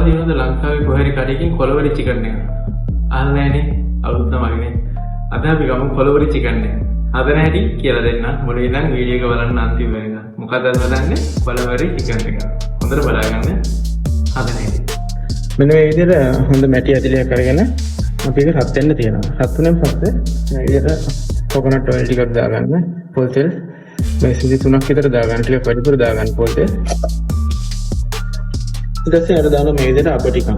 තියෙනවද ලංකාවේ කොහේ හරි කඩේකින් කොළවරි චිකන් එක? අහලා නැහනේ. අලුත් තමයිනේ. අද අපි ගමු කොළවරි චිකන් එක. හදන හැටි කියලා දෙන්න. මුලින් ඉඳන් වීඩියෝ එක බලන්න අන්තිම වෙනකන්. මොකද අද හදන්නේ කොළවරි චිකන් එක. හොඳට බලාගන්න. හදන හැටි. මෙන්න මේ විදිහට හොඳ මැටි ඇදලියක් කරගෙන අපි ඒක රත් වෙන්න තියෙනවා. රත් වුණාන් පස්සේ මේ විදිහට කොකනට් ඔයිල් ටිකක් දාගන්න. පොල් තෙල් මේ සිදි 3ක් විතර දාගන්න. ටිකක් වැඩිපුර දාගන්න පොල් තෙල්. ඊට පස්සේ අර දාන මේ විදිහට අප ටිකක්.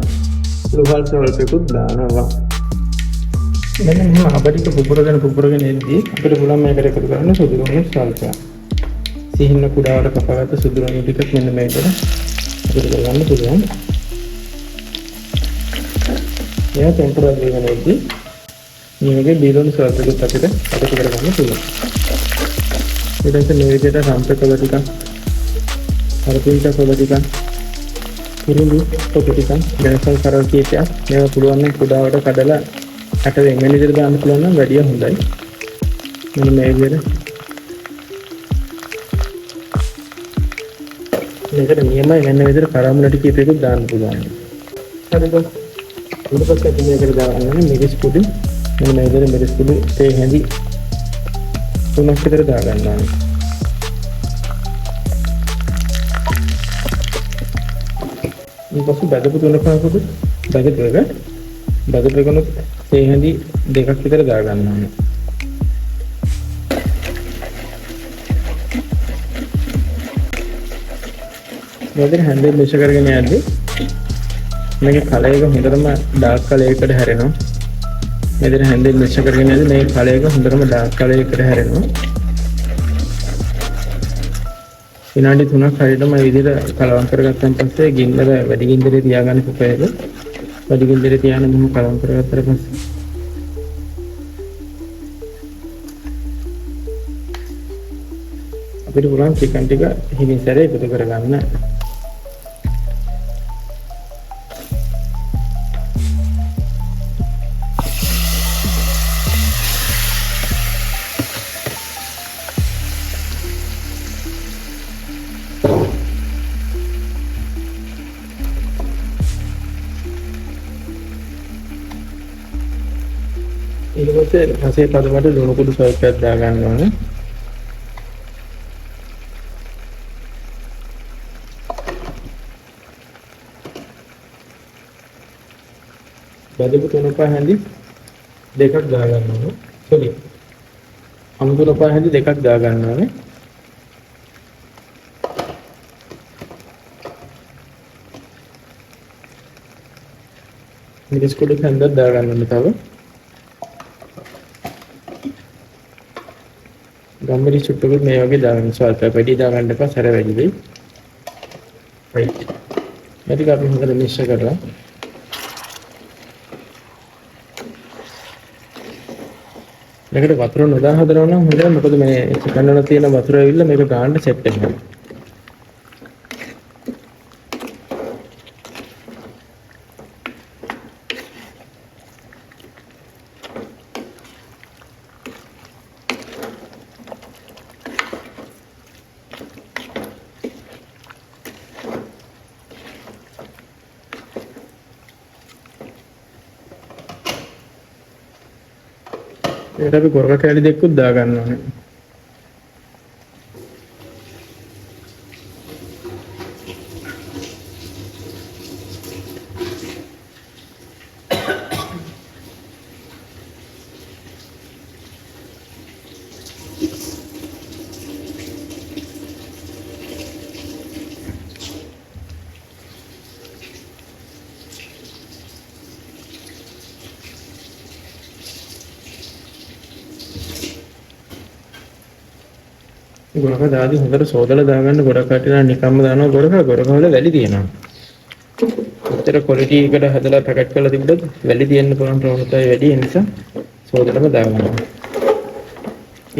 ලුහල් සල්පෙකුත් දානවා. මෙන්න මෙහෙම අප ටික පුපුරගෙන එද්දී අපිට පුළුවන් මේකට එකතු කරන්න සුදු රොමි සල්පය. සිහින්න කුඩාවට කපාගත්ත සුදු රොමි ටිකක් මෙන්න මේකට එකතු කරගන්න පුළුවන්. या टेम्पररी बनेगी ये बीरोन सर्विस तक अटक करवाने පුළුවන්. ඊට පස්සේ මේ විදිහට සම්ප්‍රේත ටික අරපින්ට පොළ ටික කිරිලි පොඩි ටික දැනසල් කරල් කීපයක් මේවා පුළුවන් නම් කුඩාවට කඩලා අට වෙන විදිහට දාන්න පුළුවන් නම් වැඩිය හොඳයි. මෙන්න මේ විදිහට මේකට නියමයි වෙන විදිහට කරාමුල ටික කීපයකට දාන්න පුළුවන්. හරිද? ඊට පස්සේ අපි මේකට දාගන්න මිරිස් කුඩු මෙන්න මේ විදිහට මිරිස් කුඩු තේ හැඳි 3ක් විතර දාගන්න ඕනේ. ඊට පස්සේ බදපු 3 කනකොට බදපෙකන තේ හැඳි 2ක් විතර දාගන්න ඕනේ. මේක හැන්ඩල් මික්ස් කරගෙන යද්දී මේක කලර් එක හොඳටම ඩාර්ක් කලර් එකකට හැරෙනවා. මේ විදිහට හැන්ඩල් මික්ස් කරගෙන යද්දී මේ කලර් එක හොඳටම ඩාර්ක් කලර් එකකට හැරෙනවා. විනාඩි 3ක් හරියටම මේ විදිහට කලවම් කරගත්තන් පස්සේ ගින්නර වැඩි ගින්දරේ තියාගන්න කුපයක වැඩි ගින්දරේ තියාගෙන මෙහෙම කලවම් කරගත්තට පස්සේ අපිට පුළුවන් චිකන් ටික හිමින් සැරේ එකතු කරගන්න. ඊට පස්සේ රසයේ පදමට ලුණු කුඩු සල්පයක් දාගන්න ඕනේ. බදපු 3 හැඳි 2ක් දාගන්න ඕනේ. සෝරි. අමුතුන පහ හැඳි 2ක් දාගන්න ඕනේ. මිරිස් කුඩු හැන්දක් දාගන්න ඕනේ තව. ගම්මිරි චුට්ටකුත් මේ වගේ දාගන්න ස්වල්ප වැඩි දාගන්න එපා සැර වැඩි වෙයි. රයිට්. මේක අපි හොඳට මික්ස් කරලා මේකට වතුර නොදා හදනවා නම් හොඳයි. මොකද මේ චිකන් වල තියෙන වතුර ඇවිල්ලා මේක ගාන්න සෙට් වෙනවා. ඒකට අපි ගොරක කැලි දෙකකුත් දාගන්න ඕනේ. ගොරක දාදී හොඳට සෝදලා දාගන්න. ගොරක කටිනා නිකම්ම දානවා. ගොරක වල වැලි තියෙනවා. උත්තර ක්වොලිටි එකට හදලා පැකට් කරලා තිබුණොත් වැලි තියෙන්න පුළුවන් ප්‍රවණතාවය වැඩි. ඒ නිසා සෝදලම දාගන්න.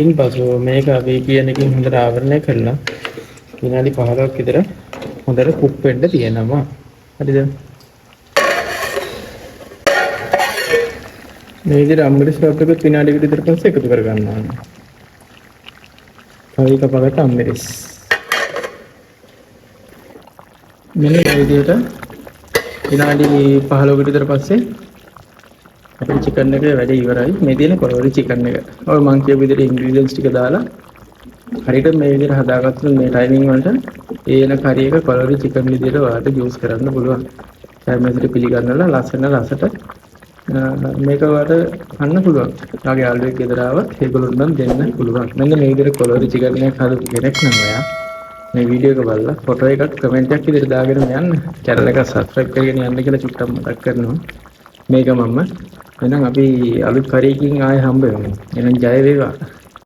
ඉන්පසු මේක අපි කියන එකකින් හොඳට ආවරණය කරලා විනාඩි 15ක් විතර හොඳට කුක් වෙන්න තියෙනවා. හරිද? මේ විදිහට අම්බරිස් රබ්බරකුත් විනාඩි විතර පස්සේ එකතු කර ගන්නවා. හරි කපගත්ත අම්බරිස්. මෙන්න මේ විදිහට විනාඩි 15කට විතර පස්සේ අපේ චිකන් එක වැඩ ඉවරයි. මේ තියෙන කොළවලි චිකන් එක. ඔය මං කියපු විදිහට ඉන්ග්‍රීඩියන්ට්ස් ටික දාලා හරියට මේ විදිහට හදාගත්තොත් මේ ටයිමින් වලට ඒන කරි එක කොළවලි චිකන් විදිහට ඔයාලට යූස් කරන්න පුළුවන්. සෑමෙකට පිළිගන්නලා ලස්සන රසට මේක ඔයාලට ගන්න පුළුවන්. යාගේ යාළුවෙක් ගෙදර ආවත් ඒගොල්ලොන්ට නම් දෙන්න පුළුවන්. මෙන්න මේ විදිහට කොළවලි චිකන් එකක් හදපු කෙනෙක් නම් ඔයා මේ වීඩියෝ එක බලලා ෆොටෝ එකක් කමෙන්ට් එකක් විදිහට දාගෙන යන්න. channel එක subscribe කරගෙන යන්න කියලා චුට්ටක් මතක් කරනවා. මේක මම එහෙනම් අපි අලුත් කරේකින් ආයෙ හම්බ වෙමු. එහෙනම් ජය වේවා.